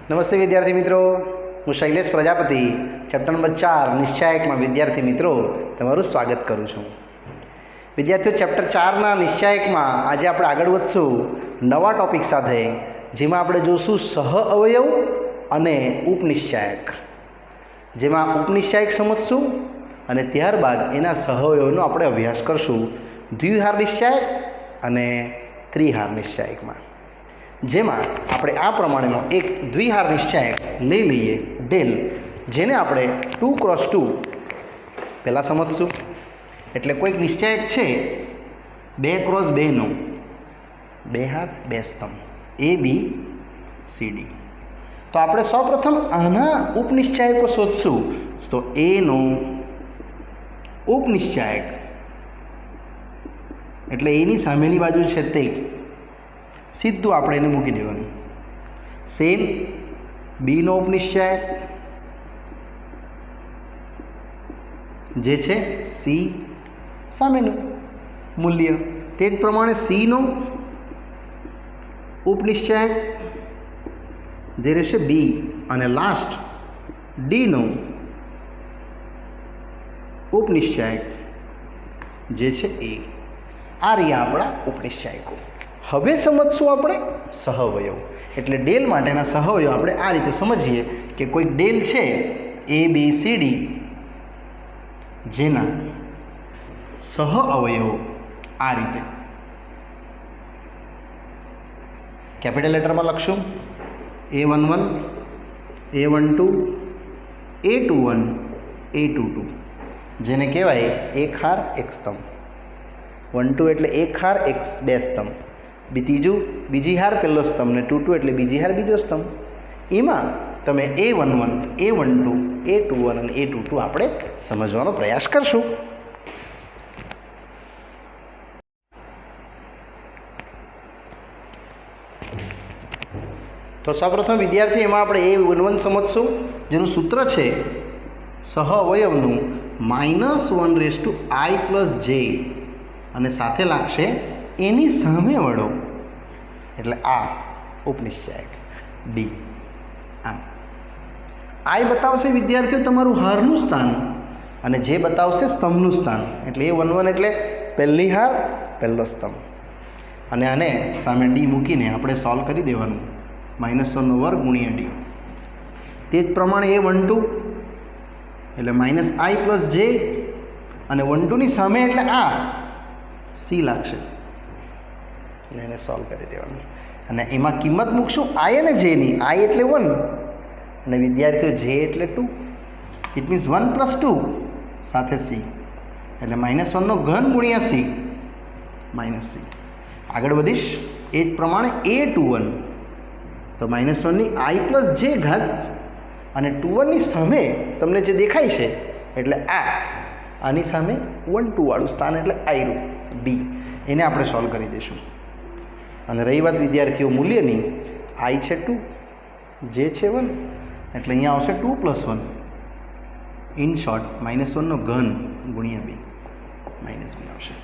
નમસ્તે વિદ્યાર્થી મિત્રો, હું શૈલેષ પ્રજાપતિ ચેપ્ટર નંબર 4 નિશ્ચાયકમાં વિદ્યાર્થી મિત્રો તમારું સ્વાગત કરું છું. વિદ્યાર્થીઓ, ચેપ્ટર 4ના નિશ્ચાયકમાં આજે આપણે આગળ વધશું નવા ટોપિક સાથે, જેમાં આપણે જોશું સહ અવયવ અને ઉપનિશ્ચાયક. જેમાં ઉપનિશ્ચાયક સમજશું અને ત્યારબાદ એના સહ અવયવનો આપણે અભ્યાસ કરશું દ્વિહાર નિશ્ચાયક અને ત્રિહાર નિશ્ચાયકમાં. જેમાં આપણે આ પ્રમાણેનો એક દ્વિહાર નિશ્ચાયક લઈ લઈએ ડેલ, જેને આપણે 2x2 પહેલાં સમજશું. એટલે કોઈક નિશ્ચાયક છે 2x2નો, 2 હાર 2 સ્તંભ ABCD. તો આપણે સૌપ્રથમ આના ઉપનિશ્ચાયકો શોધશું. તો એનો ઉપનિશ્ચાયક એટલે એની સામેની બાજુ છે તે સીધું આપણે એને મૂકી દેવાનું. સેમ બીનો ઉપનિશ્ચાયક જે છે સી સામેનું મૂલ્ય, તે જ પ્રમાણે સીનો ઉપનિશ્ચાયક જે રહેશે બી, અને લાસ્ટ ડીનો ઉપનિશ્ચાયક જે છે એ. આ રહ્યા આપણા ઉપનિશ્ચાયકો. હવે સમજશું આપણે સહઅવયવ. એટલે ડેલ માટેના સહઅવયવ આપણે આ રીતે સમજીએ કે કોઈ ડેલ છે ABCD, જેના સહઅવયવો આ રીતે કેપિટલ લેટરમાં લખશું: A11, A12, A21, A22, જેને કહેવાય એક હાર એક સ્તંભ. 1-2 એટલે એક હાર એક બે સ્તંભ, બીજી હાર પહેલો સ્તંભ, ને 2-2 એટલે બીજી હાર બીજો સ્તંભ. એમાં તમે A11, A12, A21 અને A22 આપણે સમજવાનો પ્રયાસ કરશું. તો સૌપ્રથમ વિદ્યાર્થી એમાં આપણે A11 સમજશું, જેનું સૂત્ર છે સહઅવયવનું -1/i+j, અને સાથે લાગશે એની સામે વળો, એટલે આ ઉપનિશ્ચાયક ડી. આમ આઈ બતાવશે વિદ્યાર્થીઓ તમારું હારનું સ્થાન, અને જે બતાવશે સ્તંભનું સ્થાન. એટલે A11 એટલે પહેલી હાર પહેલો સ્તંભ, અને આને સામે ડી મૂકીને આપણે સોલ્વ કરી દેવાનું. -1/2 × ડી. તે જ પ્રમાણે A12 એટલે -i+j, અને 1-2 ની સામે એટલે આ સી લાગશે, અને એને સોલ્વ કરી દેવાનું. અને એમાં કિંમત મૂકશું આઈ અને જેની. આઈ એટલે 1 અને વિદ્યાર્થીઓ જે એટલે 2. ઇટ મીન્સ 1 + 2 સાથે સી, એટલે -1 × સી -c. આગળ વધીશ એ જ પ્રમાણે A21 તો -1 ની i+j ઘાત, અને 21 ની સામે તમને જે દેખાય છે એટલે આની સામે 1-2 વાળું સ્થાન એટલે આયરું બી. એને આપણે સોલ્વ કરી દઈશું. અને રહી વાત વિદ્યાર્થીઓ મૂલ્યની, આઈ છે 2, જે છે 1, એટલે અહીંયા આવશે 2 + 1. ઇન શોર્ટ -1 × બી -b આવશે.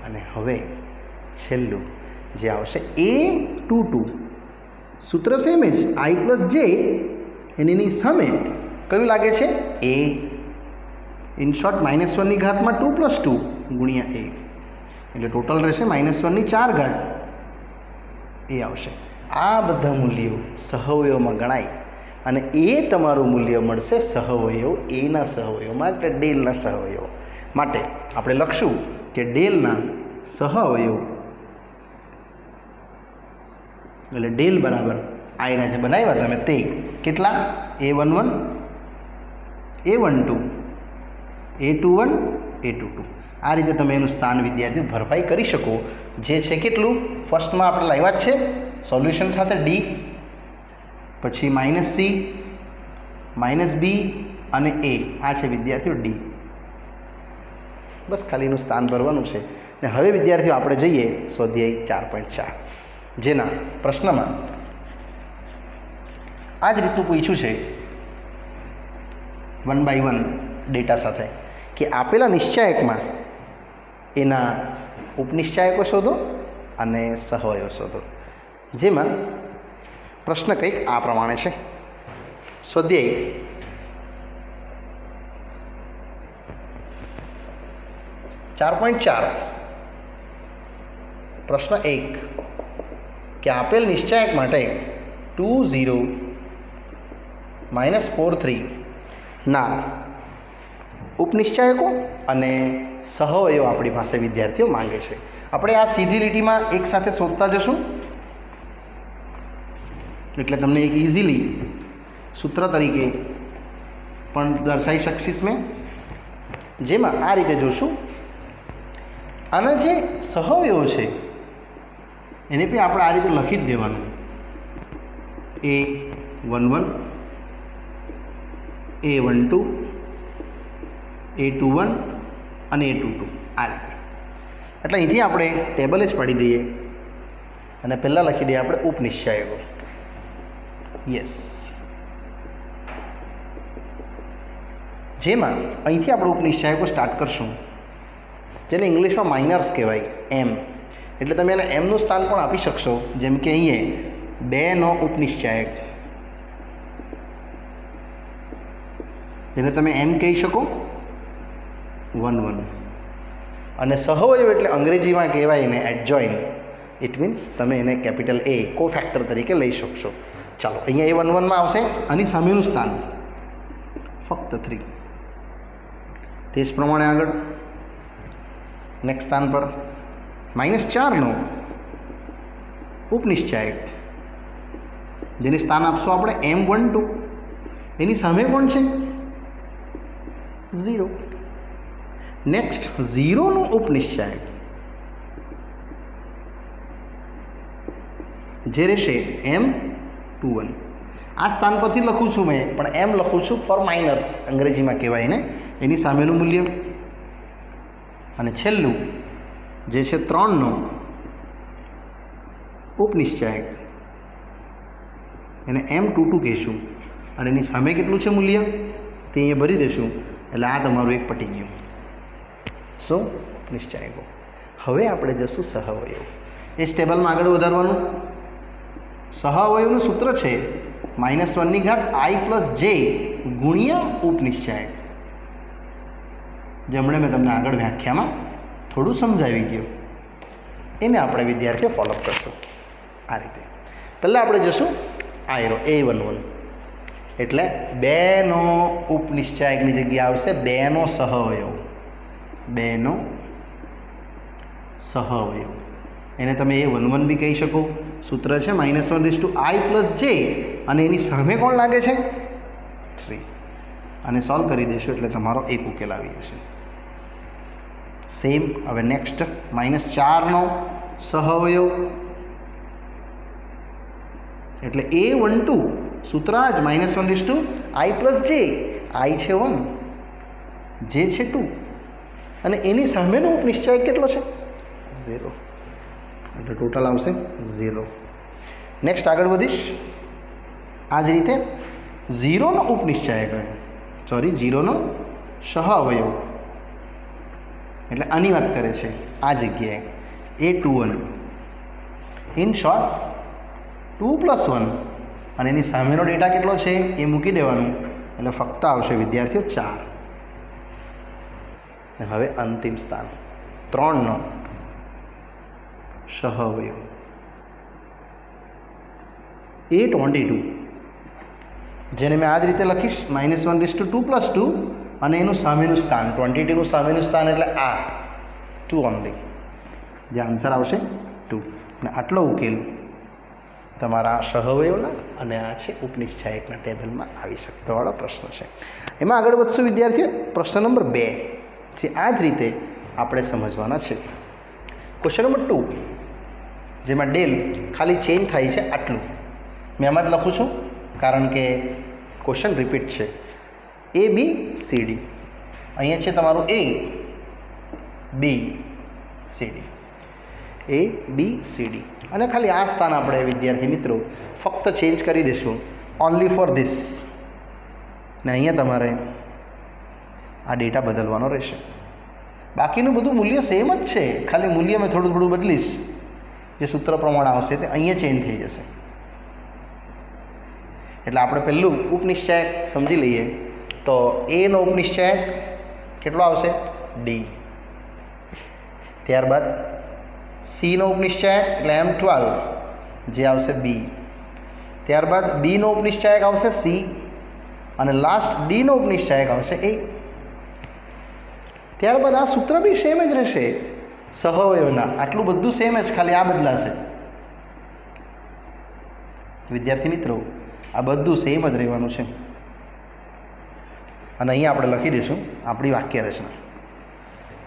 અને હવે છેલ્લું જે આવશે A22, સૂત્ર સેમ જ i+j, એની સામે કયું લાગે છે A. ઇન શોર્ટ -1 ની ઘાતમાં 2 + 2 × a, એટલે ટોટલ રહેશે -1 ની 4 ઘાત એ આવશે. આ બધા મૂલ્યો સહઅવયવમાં ગણાય, અને એ તમારું મૂલ્ય મળશે સહઅવયવ એના સહઅવયવમાં, એટલે ડેલના સહઅવયવ માટે આપણે લખશું કે ડેલના સહઅવયવ એટલે ડેલ બરાબર આઈના જે બનાવ્યા તમે તે કેટલા? A11, A12, A21, A22. આ રીતે તમે એનું સ્થાન વિદ્યાર્થીઓ ભરપાઈ કરી શકો. જે છે કેટલું? ફર્સ્ટમાં આપણે લાવ્યા જ છે સોલ્યુશન સાથે ડી, પછી -c, -b અને a. આ છે વિદ્યાર્થીઓ ડી. બસ ખાલી એનું સ્થાન ભરવાનું છે. ને હવે વિદ્યાર્થીઓ આપણે જઈએ સ્વાધ્યાય 4.4, જેના પ્રશ્નમાં આ જ રીતનું પૂછ્યું છે 1/1 ડેટા સાથે કે આપેલા નિશ્ચાયકમાં એના ઉપનિશ્ચાયકો શોધો અને સહઅવયવ શોધો. જેમાં પ્રશ્ન કંઈક આ પ્રમાણે છે. સ્વાધ્યાય 4.4 પ્રશ્ન 1 કે આપેલ નિશ્ચાયક માટે 2 0 -4 3 ના ઉપનિશ્ચાયકો અને સહવયો આપણી પાસે વિદ્યાર્થીઓ માંગે છે. આપણે આ સીધી લીટીમાં એક સાથે શોધતા જશું એટલે તમને એક ઇઝીલી સૂત્ર તરીકે પણ દર્શાવી શકીશ મેં, જેમાં આ રીતે જોશું. આના જે સહવયો છે એને બી આપણે આ રીતે લખી જ દેવાનું. A11 A12 A21 અને A22 આ રીતે. એટલે અહીંથી આપણે ટેબલ જ પાડી દઈએ અને પહેલાં લખી દઈએ આપણે ઉપનિશ્ચાયકો. યસ, જેમાં અહીંથી આપણે ઉપનિશ્ચાયકો સ્ટાર્ટ કરશું, જેને ઇંગ્લિશમાં માઇનર્સ કહેવાય, એમ. એટલે તમે એને એમનું સ્થાન પણ આપી શકશો, જેમ કે અહીંયા 2 નો ઉપનિશ્ચાયક, જેને તમે એમ કહી શકો 1 1. અને સહવયો એટલે અંગ્રેજીમાં કહેવાય એને એડજોઇન. ઇટ મીન્સ તમે એને કેપિટલ A કો ફેક્ટર તરીકે લઈ શકશો. ચાલો, અહીંયા A 1 1 માં આવશે, આની સામેનું સ્થાન ફક્ત 3. તે જ પ્રમાણે આગળ નેક્સ્ટ સ્થાન પર -4 નો ઉપનિશ્ચાયક, જેને સ્થાન આપશો આપણે M12. એની સામે કોણ છે? 0. નેક્સ્ટ 0 નો ઉપનિશ્ચાયક જે રહેશે M21. આ સ્થાન પરથી લખું છું મેં, પણ એમ લખું છું ફોર માઇનર્સ, અંગ્રેજીમાં કહેવાય ને. એની સામેનું મૂલ્ય અને છેલ્લું જે છે 3 નો ઉપનિશ્ચાયક, એને M22 કહીશું. અને એની સામે કેટલું છે મૂલ્ય તે અહીંયા ભરી દઈશું. એટલે આ તમારું એક પટી ગયું. સો ઉપનિશ્ચાયકો. હવે આપણે જશું સહવયો. એ જ ટેબલમાં આગળ વધારવાનું. સહવયોનું સૂત્ર છે -1 ની ઘાત I + J ગુણ્યા ઉપનિશ્ચાયક, જે હમણાં મેં તમને આગળ વ્યાખ્યામાં થોડું સમજાવી ગયું. એને આપણે વિદ્યાર્થીઓ ફોલોઅપ કરશું આ રીતે. પહેલાં આપણે જશું આયરો A11, એટલે 2 નો ઉપનિશ્ચાયકની જગ્યા આવશે 2 નો સહવયો. 2 નો સહવયો એને તમે A11 બી કહી શકો. સૂત્ર છે -1 I + J અને એની સામે કોણ લાગે છે? 3. અને સોલ્વ કરી દઈશું એટલે તમારો એક ઉકેલ આવી જશે. સેમ હવે નેક્સ્ટ -4 નો સહવયો, એટલે A12 સૂત્ર જ -1 I + J. I છે 1, J છે 2 અને એની સામેનો ઉપનિશ્ચાયક કેટલો છે? 0. એટલે ટોટલ આવશે 0. નેક્સ્ટ આગળ વધીશ. આ જ રીતે 0 નો ઉપનિશ્ચાયક, 0 નો સહઅવયવ, એટલે આની વાત કરે છે આ જગ્યાએ A21. ઇન શોર્ટ 2 + 1 અને એની સામેનો ડેટા કેટલો છે એ મૂકી દેવાનું, એટલે ફક્ત આવશે વિદ્યાર્થીઓ 4. હવે અંતિમ સ્થાન 3 નો સહઅવયવ A22, જેને મેં આ જ રીતે લખીશ -1 2 + 2 અને એનું સામેનું સ્થાન 22 નું સામેનું સ્થાન એટલે આ 2 ઓનલી, જે આન્સર આવશે 2. અને આટલો ઉકેલ તમારા સહઅવયવના અને આ છે ઉપનિશ્ચાયકના ટેબલમાં આવી શકતોવાળો પ્રશ્ન છે. એમાં આગળ વધશું વિદ્યાર્થીઓ. પ્રશ્ન નંબર 2 જે આ જ રીતે આપણે સમજવાના છે. ક્વેશ્ચન નંબર 2, જેમાં ડેલ ખાલી ચેન્જ થાય છે આટલું. મેં આમાં જ લખું છું કારણ કે ક્વેશ્ચન રિપીટ છે. ABCD અહીંયા છે તમારું ABCD ABCD અને ખાલી આ સ્થાન આપણે વિદ્યાર્થી મિત્રો ફક્ત ચેન્જ કરી દઈશું ઓનલી ફોર ધીસ. ને અહીંયા તમારે આ ડેટા બદલવાનો રહેશે. બાકીનું બધું મૂલ્ય સેમ જ છે, ખાલી મૂલ્ય મેં થોડું બદલીશ. જે સૂત્ર પ્રમાણે આવશે તે અહીંયા ચેન્જ થઈ જશે. એટલે આપણે પહેલું ઉપનિશ્ચાયક સમજી લઈએ તો એનો ઉપનિશ્ચાયક કેટલો આવશે ડી. ત્યારબાદ સીનો ઉપનિશ્ચાયક એટલે M12 જે આવશે બી. ત્યારબાદ બીનો ઉપનિશ્ચાયક આવશે સી અને લાસ્ટ ડીનો ઉપનિશ્ચાયક આવશે એ. ત્યારબાદ આ સૂત્ર બી સેમ જ રહેશે સહવયવના, આટલું બધું સેમ જ, ખાલી આ બદલાશે. વિદ્યાર્થી મિત્રો આ બધું સેમ જ રહેવાનું છે. અને અહીંયા આપણે લખી દઈશું આપણી વાક્ય રચના,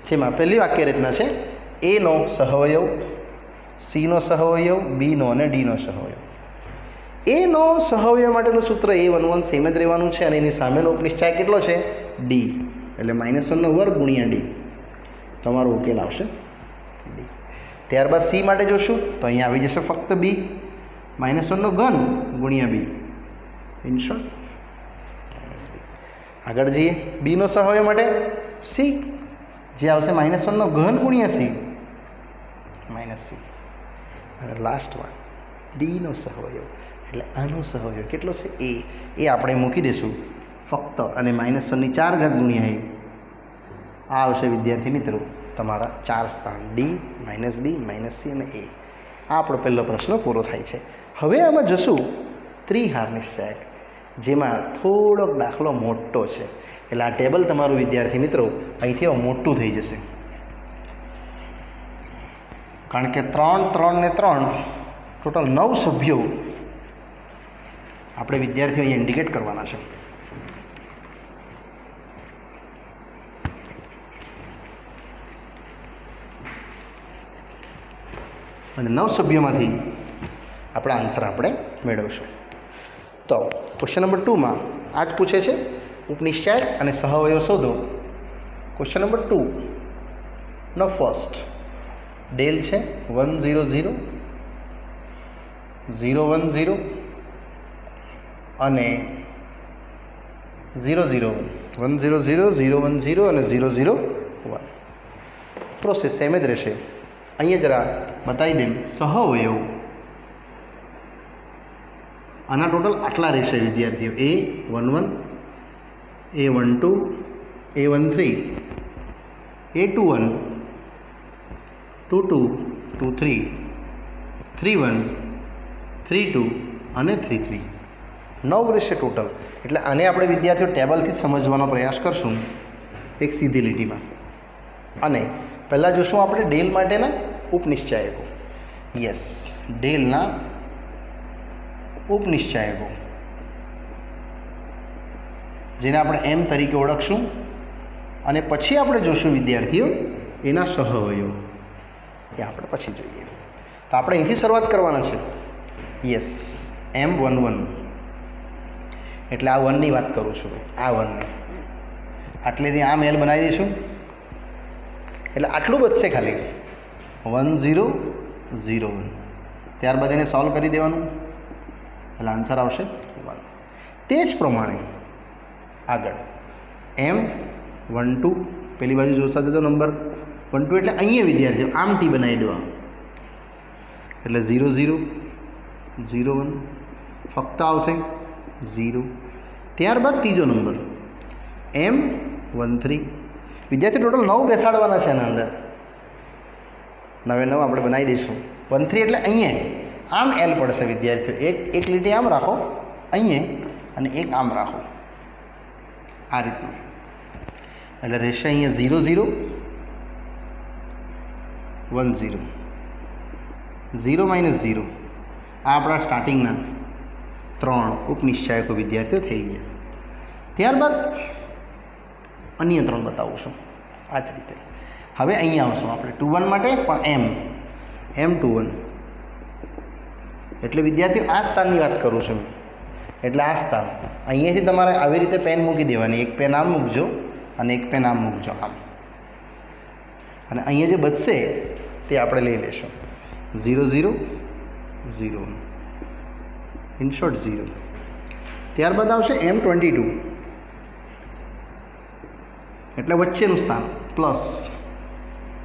જેમાં પહેલી વાક્ય રચના છે એનો સહવયવ, સીનો સહવયવ, બીનો અને ડીનો સહવયવ. એનો સહવયવ માટેનું સૂત્ર A11 સેમ જ રહેવાનું છે અને એની સામેનો ઉપનિશ્ચાય કેટલો છે ડી, એટલે -1 વર્ગ ગુણ્યા ડી તમારો ઉકેલ આવશે ડી. ત્યારબાદ સી માટે જોશું તો અહીંયા આવી જશે ફક્ત બી, -1 ઘન ગુણ્યા બી, ઇન શોર્ટ બી. આગળ જઈએ બીનો સહવયવ માટે સી, જે આવશે -1 ઘન ગુણ્યા સી -સી. અને લાસ્ટમાં ડીનો સહવયવ એટલે આનો સહવયવ કેટલો છે એ આપણે મૂકી દઈશું ફક્ત, અને -1 4 ઘાત ગુણ્યા એ. આ આવશે વિદ્યાર્થી મિત્રો તમારા 4 સ્થાન ડી, -બી, -સી અને એ. આ આપણો પહેલો પ્રશ્ન પૂરો થાય છે. હવે આમાં જશું ત્રિહાર નિશ્ચાયક, જેમાં થોડોક દાખલો મોટો છે, એટલે આ ટેબલ તમારું વિદ્યાર્થી મિત્રો અહીંથી મોટું થઈ જશે, કારણ કે 3, 3 ને 3 ટોટલ 9 સભ્યો આપણે વિદ્યાર્થીઓ અહીંયા ઇન્ડિકેટ કરવાના છે. અને 9 સભ્યોમાંથી આપણા આન્સર આપણે મેળવશું. તો ક્વેશ્ચન નંબર 2માં આ જ પૂછે છે ઉપનિશ્ચાયક અને સહવયવ શોધો. ક્વેશ્ચન નંબર 2 નો ફર્સ્ટ ડેલ છે 1 0 0 0 1 0 અને 0 0 1 1 0 0 0 1 0 અને 0 0 1. પ્રોસેસ સેમ જ રહેશે. અહીંયા જરા બતાવી દઉં સહવયવ આના ટોટલ આટલા રહેશે વિદ્યાર્થીઓ A11 A12 A13 A21 22 23 31 32 અને 33 9 રહેશે ટોટલ. એટલે આને આપણે વિદ્યાર્થીઓ ટેબલથી જ સમજવાનો પ્રયાસ કરશું એક સીધી લીટીમાં. અને પહેલાં જોશું આપણે ડેલ માટેના ઉપનિશ્ચાયકો. યસ, ડેલના ઉપનિશ્ચાયકો જેને આપણે M તરીકે ઓળખશું, અને પછી આપણે જોશું વિદ્યાર્થીઓ એના સહવયવ, એ આપણે પછી જોઈએ. તો આપણે અહીંથી શરૂઆત કરવાના છે. યસ, M11 એટલે આ 1ની વાત કરું છું, આ 1ની આટલેથી આ મેલ બનાવી દઈશું, એટલે આટલું બચશે ખાલી 1 0 0 1. ત્યારબાદ એને સોલ્વ કરી દેવાનું એટલે આન્સર આવશે 1. તે જ પ્રમાણે આગળ M12 પેલી બાજુ જોતા જતો નંબર 12 એટલે અહીંયા વિદ્યાર્થીઓ આમ ટી બનાવી દેવા, એટલે 0 0 0 1 ફક્ત આવશે 0. ત્યારબાદ ત્રીજો નંબર M13 વિદ્યાર્થી ટોટલ 9 બેસાડવાના છે એના અંદર, 9 9 આપણે બનાવી દઈશું. 13 એટલે અહીંયા આમ L પડશે વિદ્યાર્થીઓ, એક લીટી આમ રાખો અહીંયા અને એક આમ રાખો, આ રીતનું. એટલે રહેશે અહીંયા 0 0 1 0 0 -0. આ આપણા સ્ટાર્ટિંગના 3 ઉપનિશ્ચાયકો વિદ્યાર્થીઓ થઈ ગયા. ત્યારબાદ અન્ય 3 બતાવું છું આ જ રીતે. હવે અહીંયા આવશું આપણે 21 માટે પણ M21 એટલે વિદ્યાર્થીઓ આ સ્થાનની વાત કરું છું, એટલે આ સ્થાન અહીંયાથી તમારે આવી રીતે પેન મૂકી દેવાની, એક પેન આમ મૂકજો અને એક પેન આમ મૂકજો આમ, અને અહીંયા જે બચશે તે આપણે લઈ લેશું 0 0 0 ઇન શોર્ટ 0. ત્યારબાદ આવશે M22 એટલે વચ્ચેનું સ્થાન પ્લસ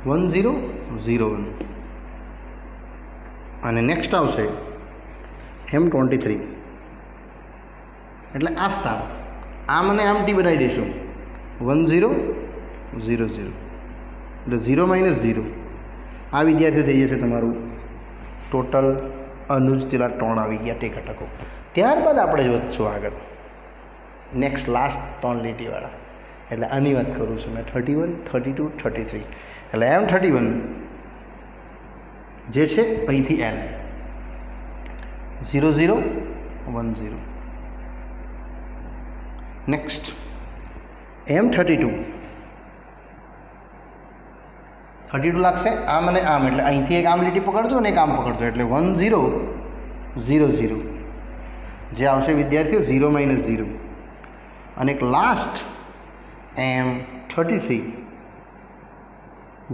1 0 0 1, અને નેક્સ્ટ આવશે M23 એટલે આ સ્થાન આમ અને આમ ટી બનાવી દઈશું 1 0 0 0 એટલે 0 માઇનસ 0. આ વિદ્યાર્થી થઈ જશે તમારું ટોટલ અનુજ તેલા 3 આવી ગયા તે ઘટકો. ત્યારબાદ આપણે વધશું આગળ નેક્સ્ટ લાસ્ટ 3 લીટીવાળા. એટલે આની વાત કરું છું મેં 31 32 33. એટલે M31 જે છે અહીંથી L 0 0 1 0. નેક્સ્ટ M32 લાગશે આમ અને આમ. એટલે અહીંથી એક આમ લીટી પકડજો અને એક આમ પકડજો એટલે 1 0 0 0 જે આવશે વિદ્યાર્થીઓ 0 માઇનસ 0. અને એક લાસ્ટ M33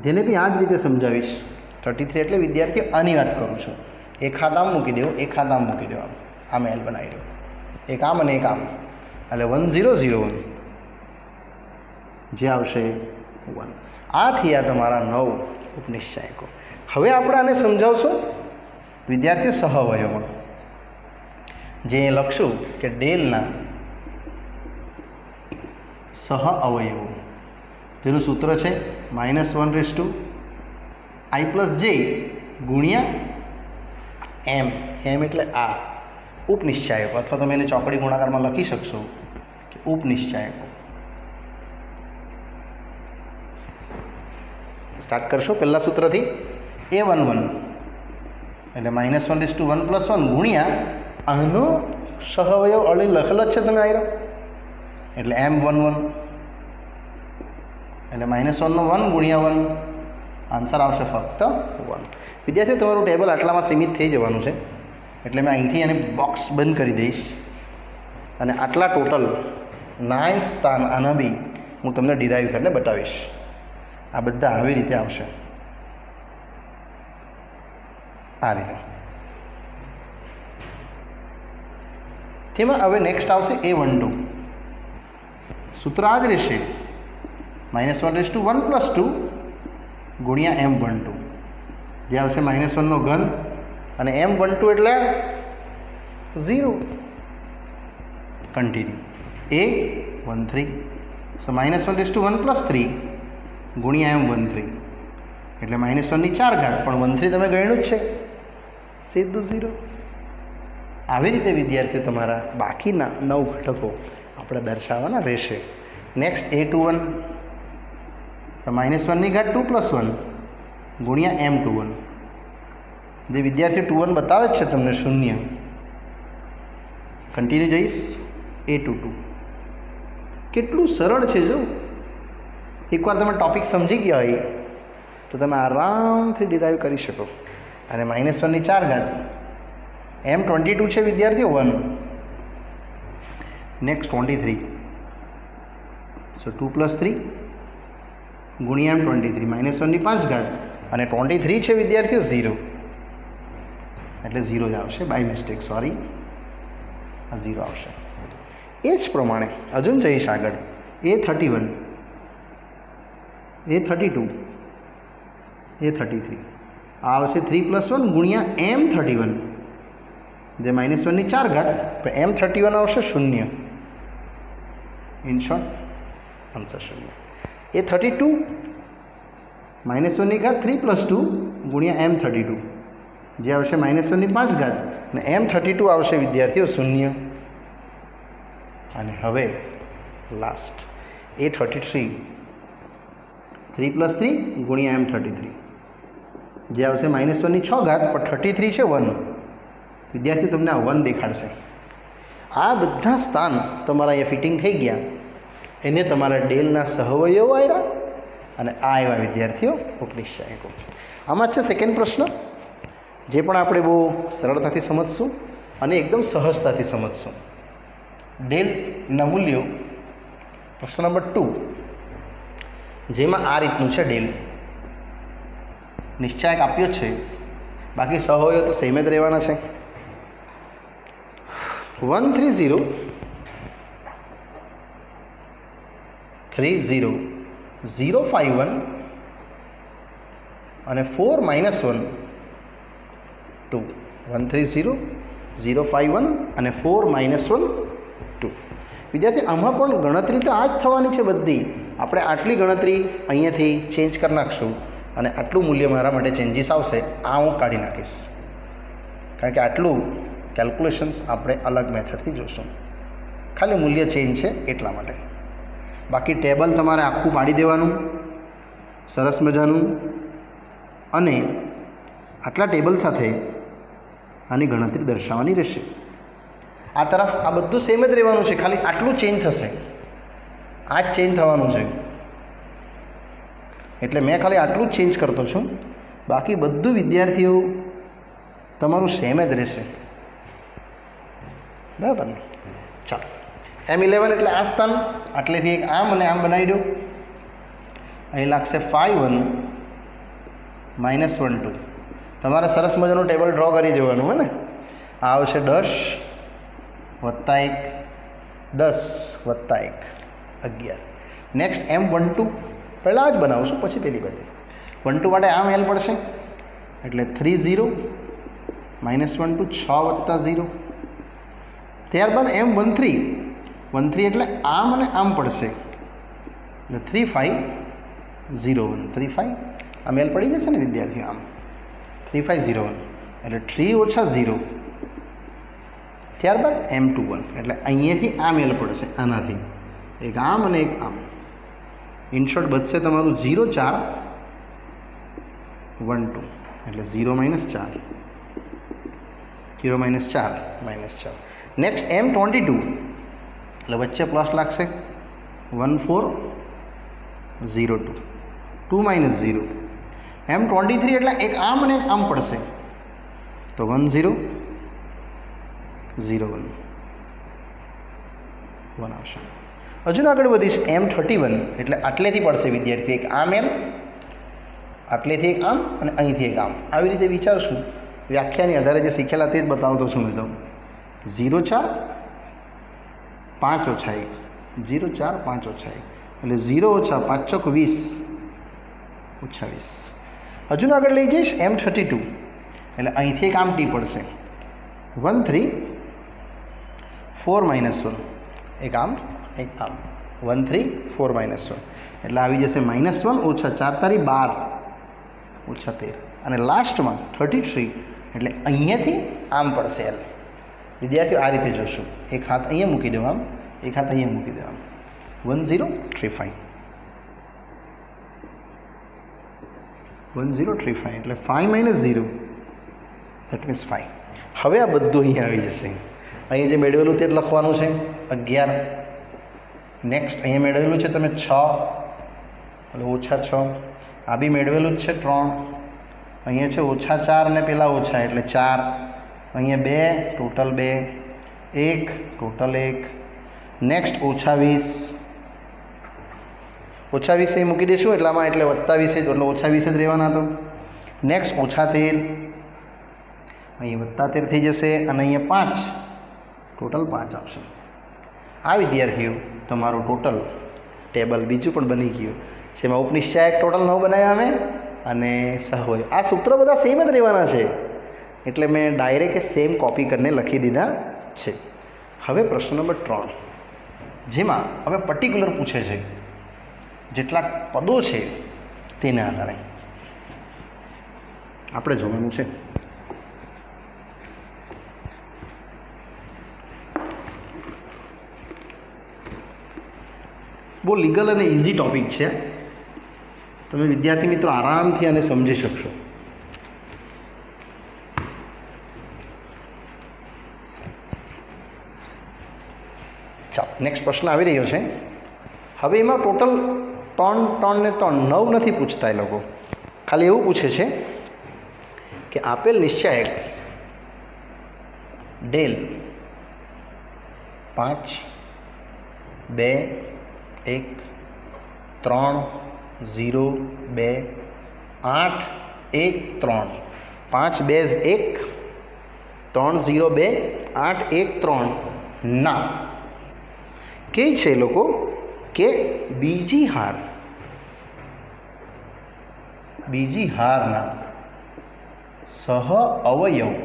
જેને બી આ જ રીતે સમજાવીશ. 33 એટલે વિદ્યાર્થીઓ આની વાત કરું છું. એક હાથ આમ મૂકી દેવો, એક હાથ આમ મૂકી દેવો, આમ એલ બનાવી દો, એક આમ અને એક આમ. એટલે 1 0 0 1 જે આવશે 1. આ થયા તમારા 9 ઉપનિશ્ચાયકો. હવે આપણે આને સમજાવશો વિદ્યાર્થીઓ સહઅવયવમાં. જે લખશું કે ડેલના સહઅવયવો જેનું સૂત્ર છે -1/i + j ગુણ્યા m. m એટલે આ ઉપનિશ્ચાયકો, અથવા તમે એને ચોકડી ગુણાકારમાં લખી શકશો કે ઉપનિશ્ચાયકો. સ્ટાર્ટ કરશો પહેલા સૂત્રથી. a11 એટલે -1/1 + 1 ગુણ્યા આનો સહઅવયવ અળી લખેલો જ છે તમે આયરો એટલે M11 એટલે -1 નો 1 ગુણ્યા 1 આન્સર આવશે ફક્ત 1. વિદ્યાર્થીઓ તમારું ટેબલ આટલામાં સીમિત થઈ જવાનું છે એટલે મેં અહીંથી એને બોક્સ બંધ કરી દઈશ અને આટલા ટોટલ 9 સ્થાન આના બી હું તમને ડિરાઈવ કરીને બતાવીશ. આ બધા આવી રીતે આવશે, આ રીતે. તેમાં હવે નેક્સ્ટ આવશે A12. સૂત્ર આ જ રહેશે -1/1 + 2 ગુણ્યા M12 જે આવશે -1 નો ઘન અને M12 એટલે 0. કન્ટિન્યુ A13 સો -1/1 + 3 ગુણ્યા M13 એટલે -1 ની 4 ઘાત, પણ 13 તમે ગણ્યું જ છે, સીધું 0. આવી રીતે વિદ્યાર્થીઓ તમારા બાકીના 9 ઘટકો આપણે દર્શાવવાના રહેશે. નેક્સ્ટ A21 -1 ની ઘાત 2 + 1 ગુણ્યા M21 જે વિદ્યાર્થીઓ 21 બતાવે જ છે તમને 0. કન્ટિન્યુ જઈશ A22. કેટલું સરળ છે જો એકવાર તમે ટોપિક સમજી ગયા હોય તો તમે આરામથી ડિરાઈવ કરી શકો. અને -1 ની 4 ઘાત M22 છે વિદ્યાર્થીઓ 1. નેક્સ્ટ 23 સો 2 + 3 ગુણ્યા M23 -1 ની 5 ઘાત અને 23 છે વિદ્યાર્થીઓ 0 એટલે 0 જ આવશે. બાય મિસ્ટેક, સોરી, આ 0 આવશે. એ જ પ્રમાણે હજુ જઈશ આગળ. A31 A32 A33 આ આવશે 3 + 1 ગુણ્યા M31 જે -1 ની 4 ઘાત, તો M31 આવશે 0. In short answer 0. A32 -1 ની ઘાત 3 + 2 ગુણ્યા M32 જે આવશે -1 ની 5 ઘાત અને M32 આવશે વિદ્યાર્થીઓ 0. અને હવે લાસ્ટ A33 3 + 3 ગુણ્યા M33 જે આવશે -1 ની 6 ઘાત, પણ 33 છે 1. વિદ્યાર્થીઓ તમને આ 1 દેખાડશે. આ બધા સ્થાન તમારા અહીંયા ફિટિંગ થઈ ગયા. એને તમારા ડેલના સહઅવયવો આવ્યા અને આ આવ્યા વિદ્યાર્થીઓ ઉપનિશ્ચાયકો. આમાં છે સેકન્ડ પ્રશ્ન, જે પણ આપણે બહુ સરળતાથી સમજશું અને એકદમ સહજતાથી સમજશું. ડેલના મૂલ્યો પ્રશ્ન નંબર 2 જેમાં આ રીતનું છે. ડેલ નિશ્ચાયક આપ્યો છે, બાકી સહઅવયવ તો સેમ જ રહેવાના છે. 130 30 051 અને 4 - 1 2 130 051 અને 4 - 1 2. વિદ્યાર્થી આમાં પણ ગણતરી તો આ જ થવાની છે બધી. આપણે આટલી ગણતરી અહીંયાથી ચેન્જ કરી નાખશું અને આટલું મૂલ્ય મારા માટે ચેન્જીસ આવશે આ હું કાઢી નાખીશ, કારણ કે આટલું કેલ્ક્યુલેશન્સ આપણે અલગ મેથડથી જોઈશું. ખાલી મૂલ્ય ચેન્જ છે એટલા માટે. બાકી ટેબલ તમારે આખું પાડી દેવાનું સરસ મજાનું, અને આટલા ટેબલ સાથે આની ગણતરી દર્શાવવાની રહેશે. આ તરફ આ બધું સેમ જ રહેવાનું છે, ખાલી આટલું ચેન્જ થશે, આ જ ચેન્જ થવાનું છે. એટલે મેં ખાલી આટલું જ ચેન્જ કરતો છું, બાકી બધું વિદ્યાર્થીઓ તમારું સેમ જ રહેશે. બરાબર ને? ચાલો, M11 એટલે આ સ્થાન, આટલેથી એક આમ અને આમ બનાવી દો. અહીં લાગશે 5 1 -1 2. તમારે સરસ મજાનું ટેબલ ડ્રો કરી દેવાનું હોય ને. આ આવશે 10 + 1 10 + 1 11. નેક્સ્ટ M12 પહેલાં જ બનાવશું, પછી પેલી બધી. 12 માટે આમ L પડશે એટલે 3 0 -1 2 6 + 0. ત્યારબાદ M13 એટલે આમ અને આમ પડશે એટલે 3 5 0 1 3 5. આ મેલ પડી જશે ને વિદ્યાર્થીઓ? આમ 3 5 0 1 એટલે 3 - 0. ત્યારબાદ M21 એટલે અહીંયાથી આ મેલ પડશે, આનાથી એક આમ અને એક આમ. ઇનશોર્ટ બચશે તમારું 0 4 1 2 એટલે 0 - 4 0 - 4 -4. નેક્સ્ટ M22 એટલે વચ્ચે પ્લસ લાગશે 1 4 0 2 2 - 0. M23 એટલે એક આમ અને એક આમ પડશે તો 1 0 0 1 1 આવશે. હજુ આગળ વધીશ. M31 એટલે આટલેથી પડશે વિદ્યાર્થી એક આમ એમ, આટલેથી એક આમ અને અહીંથી એક આમ. આવી રીતે વિચારશું. વ્યાખ્યાની આધારે જે શીખેલા તે જ બતાવતો છું મેં તો. 0 4 5 - 1 0 4 5 - 1 એટલે 0 - 5 × 20 -20. હજુ આગળ લઈ જઈશ. M32 એટલે અહીંથી એક આમ ટી પડશે 1 3 4 - 1 એક આમ એક આમ 1 3 4 - 1 એટલે આવી જશે -1 - 4 તારી 12 - 13. અને લાસ્ટમાં 33 એટલે અહીંયાથી આમ પડશે L. વિદ્યાર્થીઓ આ રીતે જોશું. એક હાથ અહીંયા મૂકી દો, આમ એક હાથ અહીંયા મૂકી દો, આમ 1035 1035 એટલે 5 - 0 દેટ મીન્સ 5. હવે આ બધું અહીંયા આવી જશે. અહીંયા જે મેળવેલું તે જ લખવાનું છે 11. નેક્સ્ટ અહીંયા મેળવેલું છે તમે 6 એટલે -6. આ બી મેળવેલું જ છે 3. અહીંયા છે -4 અને પેલા ઓછા એટલે 4. અહીંયા 2 ટોટલ 2 1 ટોટલ 1. નેક્સ્ટ -20 અહીં મૂકી દઈશું એટલામાં એટલે +20 એટલે -20 જ રહેવાના હતો. નેક્સ્ટ -13 અહીં +13 થઈ જશે અને અહીંયા 5 ટોટલ 5 આવશે. આ વિદ્યાર્થીઓ તમારું ટોટલ ટેબલ બીજું પણ બની ગયું. જેમાં ઉપનિશ્ચાયક ટોટલ 9 બનાવ્યા અમે અને સહવય. આ સૂત્રો બધા સેમ જ રહેવાના છે એટલે મેં ડાયરેક્ટ સેમ કોપી કરીને લખી દીધા છે. હવે પ્રશ્ન નંબર 3 જેમાં હવે પર્ટિક્યુલર પૂછે છે જેટલા પદો છે તેના આધારે આપણે જોવાનું છે. બહુ લીગલ અને ઇઝી ટૉપિક છે. તમે વિદ્યાર્થી મિત્રો આરામથી આને સમજી શકશો. ચાલો નેક્સ્ટ પ્રશ્ન આવી રહ્યો છે. હવે એમાં ટોટલ 3 3 ને 3 9 નથી પૂછતા એ લોકો. ખાલી એવું પૂછે છે કે આપેલ નિશ્ચાયક ડેલ 5 2 1 3 0 2 8 1 3 5 2 1 3 0 2 8 1 3 ના કહે છે લોકો કે બીજી હારના સહ અવયવોનો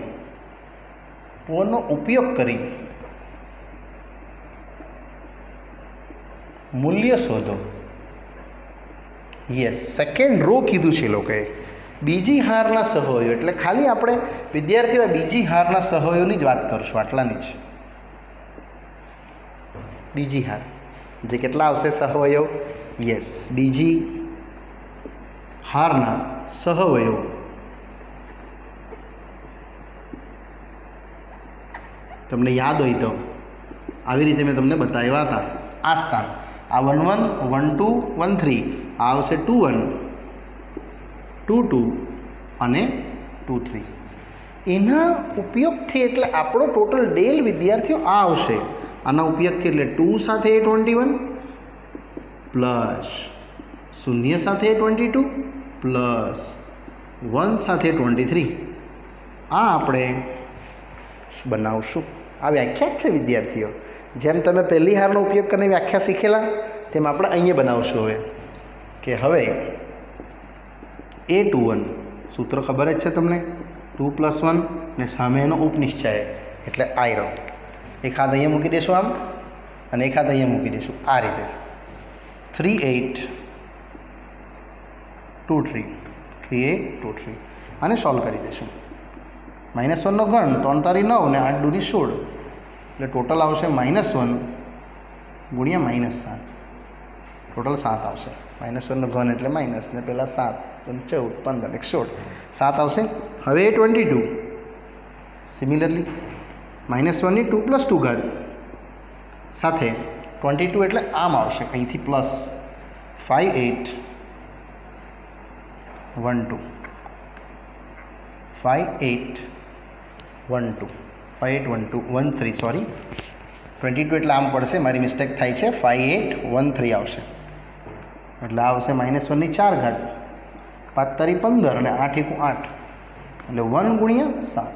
ઉપયોગ કરી મૂલ્ય શોધો. યસ, સેકન્ડ રો કીધું છે લોકોએ. બીજી હારના સહયોગો એટલે ખાલી આપણે વિદ્યાર્થીઓ બીજી હારના સહયોગોની જ વાત કરશું, આટલાની જ. બીજી હાર જે કેટલા આવશે સહવયવ? યસ, બીજી હારના સહવયવ તમને યાદ હોય તો આવી રીતે મેં તમને બતાવ્યા હતા. આ સ્થાન આ 1 1 1 2 1 3 આ આવશે 2 1 2 2 અને 2 3. એના ઉપયોગથી એટલે આપણો ટોટલ ડેલ વિદ્યાર્થીઓ આ આવશે. આના ઉપયોગથી એટલે 2 સાથે 21 પ્લસ 0 સાથે 22 પ્લસ 1 સાથે 23. આ આપણે બનાવશું. આ વ્યાખ્યા છે વિદ્યાર્થીઓ. જેમ તમે પહેલી હારનો ઉપયોગ કરીને વ્યાખ્યા શીખેલા તેમ આપણે અહીંયા બનાવશું. હવે કે હવે A21 સૂત્ર ખબર જ છે તમને, 2 + 1 ને સામે એનો ઉપનિશ્ચય એટલે આયરો. એક હાથ અહીંયા મૂકી દઈશું આમ અને એક હાથ અહીંયા મૂકી દઈશું આ રીતે. 3 8 2 3 3 8 2 3 આને સોલ્વ કરી દઈશું. -1નો ઘન 3 તારી 9 ને 8 દૂની 16 એટલે ટોટલ આવશે -1 ગુણ્યા -7 ટોટલ 7 આવશે. -1નો ઘન એટલે માઇનસ ને પહેલાં 7 14 15 16 7 આવશે. હવે 22 સિમિલરલી -1ની 2 + 2 ઘાત સાથે 22 એટલે આમ આવશે અહીંથી પ્લસ 5 8 1 2 5 8 1 2 5 8 1 2 1 3 સોરી 22 એટલે આમ પડશે, મારી મિસ્ટેક થાય છે. 5 8 1 3 આવશે એટલે આવશે -1ની 4 ઘાત 5 તારી 15 અને 8 એકુ 8 એટલે 1 ગુણ્યા 7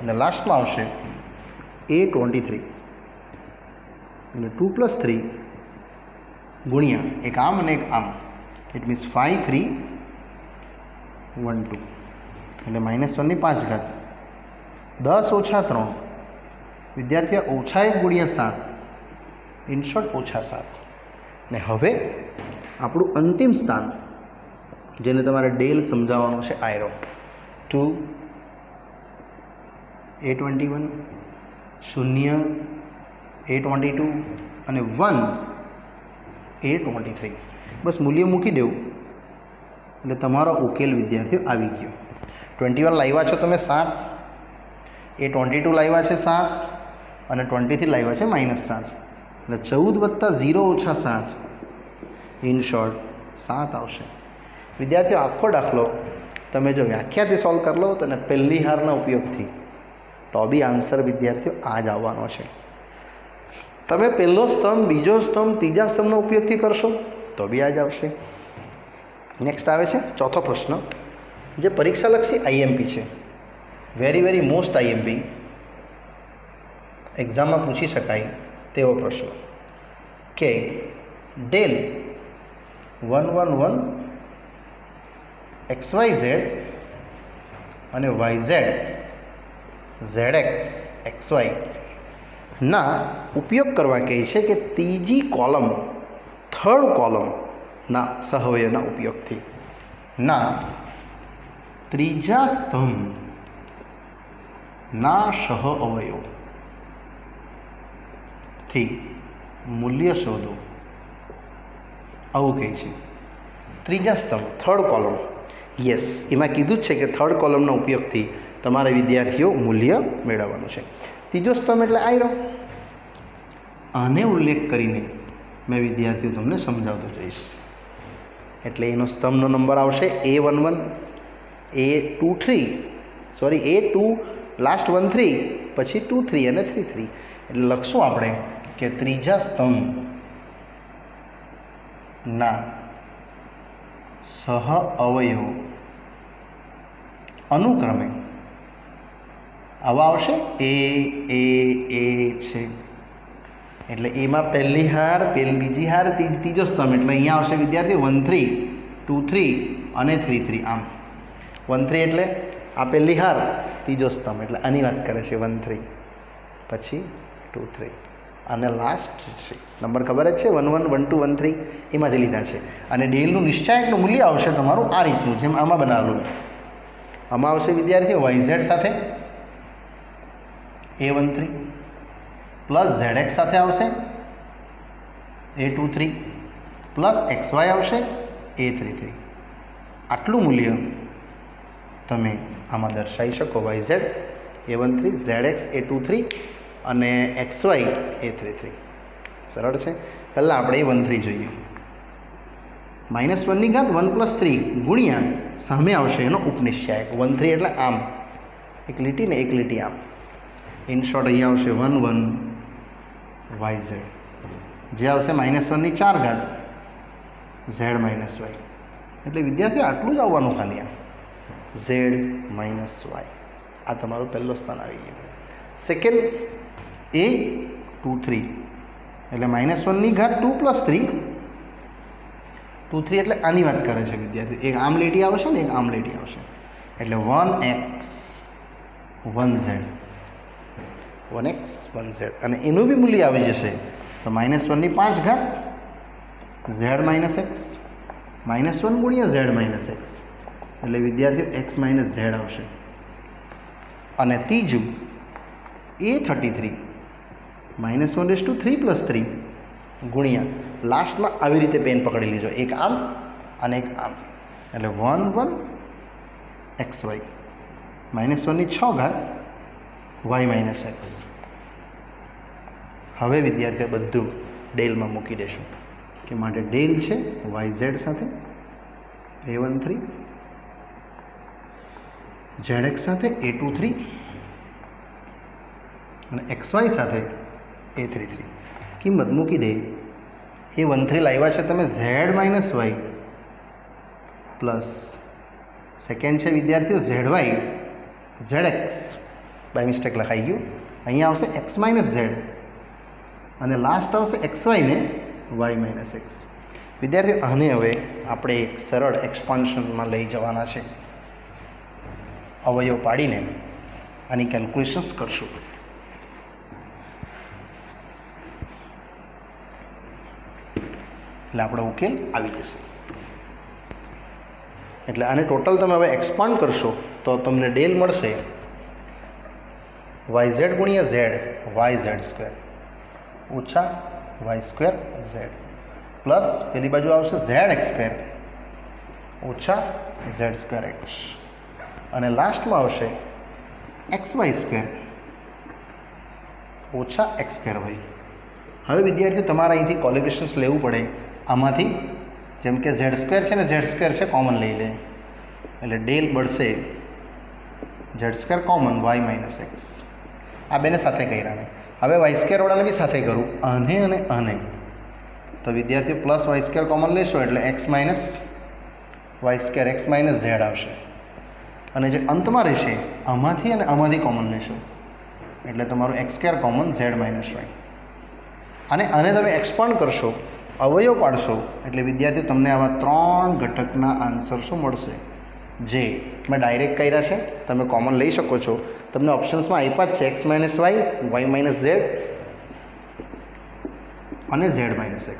અને લાસ્ટમાં આવશે A23 એટલે 2 + 3 ગુણ્યા એક આમ અને એક આમ ઇટ મીન્સ 5 3 1 2 એટલે -1ની 5 ઘાત 10 - 3 વિદ્યાર્થીઓ -1 ગુણ્યા 7 ઇન શોર્ટ -7. ને હવે આપણું અંતિમ સ્થાન જેને તમારે ડેલ સમજાવવાનું છે આયરો 2 A21 0 A22 અને 1 A23 બસ મૂલ્ય મૂકી દેવું એટલે તમારો ઉકેલ વિદ્યાર્થીઓ આવી ગયો. 21 લાવ્યા છો તમે 7, A22 લાવ્યા છે 7 અને 23 લાવ્યા છે -7 એટલે 14 + 0 - 7 ઇન શોર્ટ 7 આવશે. વિદ્યાર્થીઓ આખો દાખલો તમે જો વ્યાખ્યાથી સોલ્વ કરી લો તો પહેલી હારના ઉપયોગથી તો બી આન્સર વિદ્યાર્થીઓ આ જ આવવાનો છે. તમે પહેલો સ્તંભ, બીજો સ્તંભ, ત્રીજા સ્તંભનો ઉપયોગથી કરશો તો બી આ જ આવશે. નેક્સ્ટ આવે છે ચોથો પ્રશ્ન જે પરીક્ષાલક્ષી આઈએમપી છે. વેરી મોસ્ટ આઈએમપી, એક્ઝામમાં પૂછી શકાય તેવો પ્રશ્ન કે ડેલ 1 1 1 XYZ અને YZ ZX XY ના ઉપયોગ કરવા કહે છે કે ત્રીજી કોલમ, થર્ડ કોલમના સહવયના ઉપયોગથી ના ત્રીજા સ્તંભના સહ અવયવથી મૂલ્ય શોધો આવું કહે છે. ત્રીજા સ્તંભ, થર્ડ કોલમ. યસ, એમાં કીધું જ છે કે થર્ડ કોલમના ઉપયોગથી તમારે વિદ્યાર્થીઓ મૂલ્ય મેળવવાનું છે. ત્રીજો સ્તંભ એટલે આયરો. આને ઉલ્લેખ કરીને મેં વિદ્યાર્થીઓ તમને સમજાવતો જઈશ. એટલે એનો સ્તંભનો નંબર આવશે A11 A23 sorry A2 last 1 3 પછી 2 3 અને 3 3 એટલે લખશું આપણે કે ત્રીજા સ્તંભના સહ અવયવો અનુક્રમે આવા આવશે. એ છે એટલે એમાં પહેલી હાર, બીજી હાર, ત્રીજો સ્તંભ એટલે અહીંયા આવશે વિદ્યાર્થી 1 3 2 3 અને 3 3 આમ 1 3 એટલે આ પહેલી હાર, ત્રીજો સ્તંભ એટલે આની વાત કરે છે 1 3 પછી 2 3 અને લાસ્ટ છે નંબર ખબર જ છે 1 1 1 2 1 3 એમાંથી લીધા છે. અને ડેલનું નિશ્ચાયકનું મૂલ્ય આવશે તમારું આ રીતનું, જેમ આમાં બનાવેલું મેં. આમાં આવશે વિદ્યાર્થીઓ YZ સાથે A13 પ્લસ ZX સાથે આવશે A23 પ્લસ XY આવશે A33. આટલું મૂલ્ય તમે આમાં દર્શાવી શકો. YZ A13, ZX A23 અને XY A33. સરળ છે. પહેલાં આપણે A13 જોઈએ. -1 ની ઘાત 1 + 3 ગુણ્યા સામે આવશે એનો ઉપનિશ્ચાયક 13 એટલે આમ એક લીટી ને એક લીટી આમ. ઇન શોર્ટ અહીંયા આવશે 1 1 YZ, જે આવશે -1 ની 4 ઘાત Z - Y. એટલે વિદ્યાર્થીઓ આટલું જ આવવાનું ખાલી આ Z - Y. આ તમારું પહેલું સ્થાન આવી ગયું. સેકન્ડ A23 એટલે -1 ની ઘાત 2 + 3 2 3 એટલે આની વાત કરે છે વિદ્યાર્થી. એક આમ લીટી આવશે ને એક આમ લીટી આવશે એટલે 1x 1z 1x 1z અને એનું બી મૂલ્ય આવી જશે તો -1 ની 5 ઘાત Z - X -1 ગુણ્યા Z - X એટલે વિદ્યાર્થીઓ x - Z આવશે. અને ત્રીજું A33 -1/3 + 3 ગુણ્યા લાસ્ટમાં આવી રીતે પેન પકડી લીધો, એક આમ અને એક આમ એટલે 1 1 XY -1 ની 6 ઘાત Y - X. હવે વિદ્યાર્થીઓ બધું ડેલમાં મૂકી દેશું કે માટે ડેલ છે YZ સાથે A13, ZX સાથે A23 અને XY સાથે A33. કિંમત મૂકી દે. A13 લાવ્યા છે તમે Z - Y પ્લસ સેકન્ડ છે વિદ્યાર્થીઓ ZY ZX બાય મિસ્ટેક લખાઈ ગયું. અહીંયા આવશે X - Z અને લાસ્ટ આવશે XY ને Y - X. વિદ્યાર્થીઓ આને હવે આપણે એક સરળ એક્સપાન્શનમાં લઈ જવાના છે. અવયવ પાડીને આની કેલ્ક્યુલેશન્સ કરશું. એટલે આપણો ઉકેલ આવી જશે. એટલે આને ટોટલ તમે હવે એક્સપાન્ડ કરશો તો તમને ડેલ મળશે YZ ગુણ્યા Z YZ² ઓછા Y² Z પ્લસ પેલી બાજુ આવશે ZX² ઓછા Z² X અને લાસ્ટમાં આવશે XY² ઓછા X² Y. હવે વિદ્યાર્થીઓ તમારે અહીંથી કોલિબ્રેશન્સ લેવું પડે. આમાંથી જેમ કે Z² છે ને Z² છે કોમન લઈ લે એટલે ડેલ બળશે Z² કોમન Y - X. આ બેને સાથે કર્યા ને હવે Y² વાળાને બી સાથે કરું આને અને આને તો વિદ્યાર્થીઓ પ્લસ Y² કોમન લેશો એટલે X - Y² X - Z આવશે. અને જે અંતમાં રહેશે આમાંથી અને આમાંથી કોમન લેશો એટલે તમારું X² કોમન Z - Y. અને આને તમે એક્સપાન્ડ કરશો અવયવ પાડશો એટલે વિદ્યાર્થીઓ તમને આવા 3 ઘટકના આન્સર શું મળશે જે મેં ડાયરેક્ટ કર્યા છે. તમે કોમન લઈ શકો છો. તમને ઓપ્શન્સમાં આપ્યા જ છે X - Y Y - Z અને Z - X.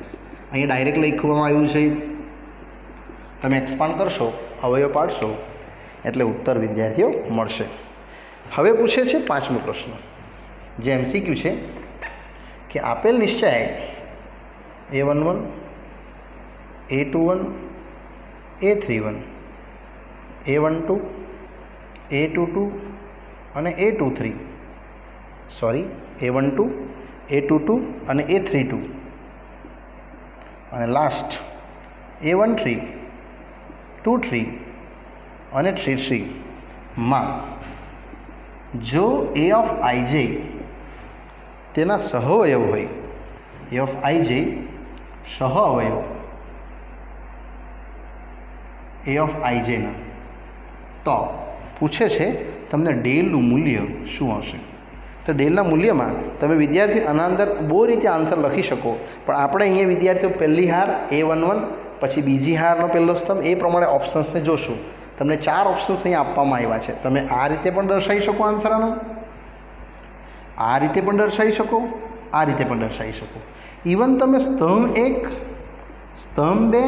અહીં ડાયરેક્ટ લખવામાં આવ્યું છે. તમે એક્સપાન્ડ કરશો અવયવ પાડશો એટલે ઉત્તર વિદ્યાર્થીઓ મળશે. હવે પૂછે છે 5મો પ્રશ્ન જે MCQ છે કે આપેલ નિશ્ચાયક A11 A21 A31 A12 A22 અને A23 A12 A22 અને A32 અને લાસ્ટ A13 23 અને 33 માં જો Aij તેના સહઅવયવ હોય Aij સહઅવયવ Aij ના તો પૂછે છે તમને ડેલનું મૂલ્ય શું હશે. તો ડેલના મૂલ્યમાં તમે વિદ્યાર્થી આના અંદર બહુ રીતે આન્સર લખી શકો પણ આપણે અહીંયા વિદ્યાર્થીઓ પહેલી હાર A11 પછી બીજી હારનો પહેલો સ્તંભ એ પ્રમાણે ઓપ્શન્સને જોશું. તમને 4 ઓપ્શન્સ અહીંયા આપવામાં આવ્યા છે. તમે આ રીતે પણ દર્શાવી શકો આન્સર આનો, આ રીતે પણ દર્શાવી શકો આ રીતે પણ દર્શાવી શકો. ઇવન તમે સ્તંભ 1, સ્તંભ 2,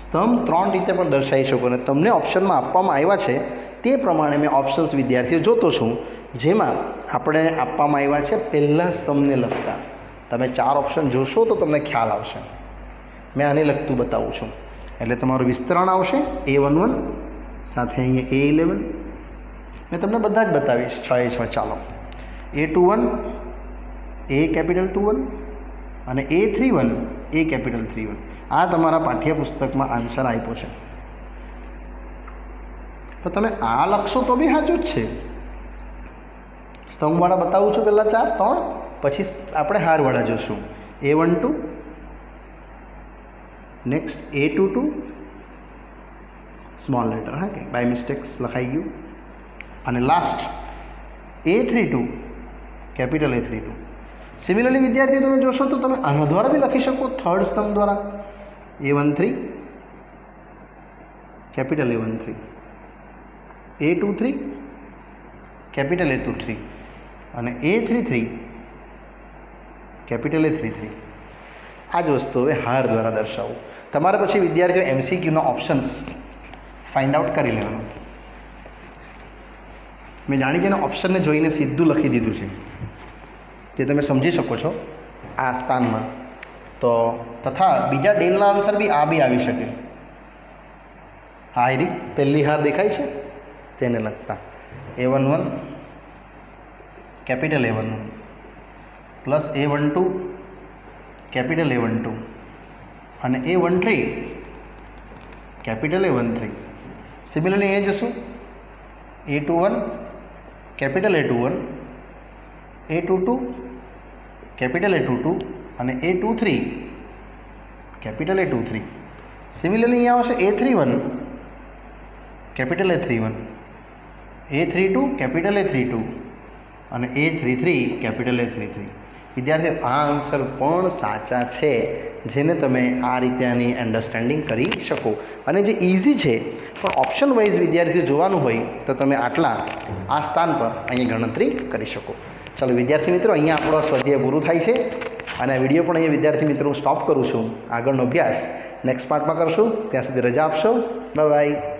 સ્તંભ 3 રીતે પણ દર્શાવી શકો. અને તમને ઓપ્શનમાં આપવામાં આવ્યા છે તે પ્રમાણે મેં ઓપ્શન્સ વિદ્યાર્થીઓ જોતો છું, જેમાં આપણે આપવામાં આવ્યા છે પહેલા સ્તંભને લગતા. તમે 4 ઓપ્શન જોશો તો તમને ખ્યાલ આવશે. મેં આને લગતું બતાવું છું. એટલે તમારું વિસ્તરણ આવશે A11 સાથે અહીંયા A11. મેં તમને બધા જ બતાવીશ 6 એ 6. ચાલો, A21 A કેપિટલ 21 અને A31 A કેપિટલ 31. આ તમારા પાઠ્યપુસ્તકમાં આન્સર આપ્યો છે. તો તમે આ લખશો તો બી સાચું જ છે. સ્તંભવાળા બતાવું છું પહેલાં 4, 3, પછી આપણે હારવાળા જોશું. A12, next A22, small letter, હા કે બાય મિસ્ટેક્સ લખાઈ ગયું. અને last A32 capital A32. Similarly વિદ્યાર્થીઓ તમે જોશો તો તમે આના દ્વારા બી લખી શકો, થર્ડ સ્તંભ દ્વારા. A13 capital A13, A23 capital A23 અને A33 કેપિટલ A33. આ જ વસ્તુ હવે હાર દ્વારા દર્શાવો. તમારે પછી વિદ્યાર્થીઓ MCQના ઓપ્શન્સ ફાઇન્ડ આઉટ કરી લેવાનું. મેં જાણી કે ઓપ્શનને જોઈને સીધું લખી દીધું છે, જે તમે સમજી શકો છો આ સ્થાનમાં. તો તથા બીજા ડેલના આન્સર બી આ બી આવી શકે. હા, એ પહેલી હાર દેખાય છે તેને લગતા. A11 capital A11 plus A12 capital A12 અને A13 કેપિટલ A13. સિમિલરલી એ જશું A21 capital A21, A22 capital A22 અને A23 કેપિટલ A23. સિમિલરલી અહીંયા આવશે A31 capital A31, A32 capital A32 અને A33 કેપિટલ A33. વિદ્યાર્થીઓ આ આન્સર પણ સાચા છે, જેને તમે આ રીતે આની અન્ડરસ્ટેન્ડિંગ કરી શકો. અને જે ઇઝી છે પણ ઓપ્શન વાઇઝ વિદ્યાર્થીઓ જોવાનું હોય તો તમે આટલા આ સ્થાન પર અહીંયા ગણતરી કરી શકો. ચાલો વિદ્યાર્થી મિત્રો, અહીંયા આપણો સ્વાધ્યાય પૂરું થાય છે અને આ વિડીયો પણ અહીંયા વિદ્યાર્થી મિત્રો હું સ્ટોપ કરું છું. આગળનો અભ્યાસ નેક્સ્ટ પાર્ટમાં કરશું. ત્યાં સુધી રજા આપશો. Bye bye.